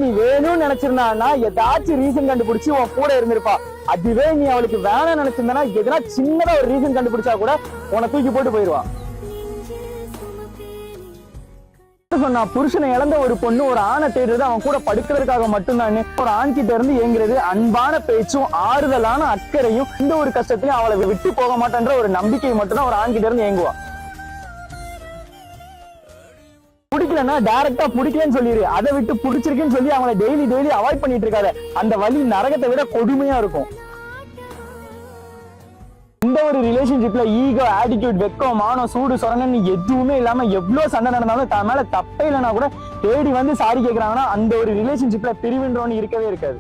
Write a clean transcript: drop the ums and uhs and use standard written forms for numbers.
நீ வேணும்னு நினைச்சிருந்தான்னா ஏதாச்சும் ரீசன் கண்டுபிடிச்சு உன் கூட இருந்திருப்பா. அதுவே நீ அவளுக்கு வேணாம் நினைச்சிருந்தா எதனா சின்னதா ஒரு ரீசன் கண்டுபிடிச்சா கூட உன்னை தூக்கி போட்டு போயிருவா. சொன்னா புருஷனை இழந்த ஒரு பொண்ணு ஒரு ஆணை தேடுறது அவன் கூட படுக்கிறதுக்காக மட்டும்தான். ஒரு ஆண் கிட்ட இருந்து ஏங்குறது அன்பான பேச்சும் ஆறுதலான அக்கறையும் இந்த ஒரு கஷ்டத்தையும் அவளை விட்டு போக மாட்டேன்ற ஒரு நம்பிக்கை மட்டும்தான் ஒரு ஆண் கிட்ட இருந்து ஏங்குவா. பிடிக்கலன்னா டைரக்டா பிடிக்கலன்னு சொல்லிடு. அதை விட்டு பிடிச்சிருக்குன்னு சொல்லி அவங்களை டெய்லி அவாய்ட் பண்ணிட்டு இருக்காரு. அந்த வலி நரகத்தை விட கொடுமையா இருக்கும். இந்த ஒரு ரிலேஷன்ஷிப்ல ஈகோ, ஆட்டிடியூட், வெக்கம், மானம், சூடு, சொரணன்னு எதுவுமே இல்லாம எவ்வளவு சண்டை நடந்தாலும் தன் மேல தப்பே இல்லைன்னா கூட தேடி வந்து சாரி கேட்கறாங்கன்னா அந்த ஒரு ரிலேஷன்ஷிப்ல பிரிவுன்றவன்னு இருக்கவே இருக்காது.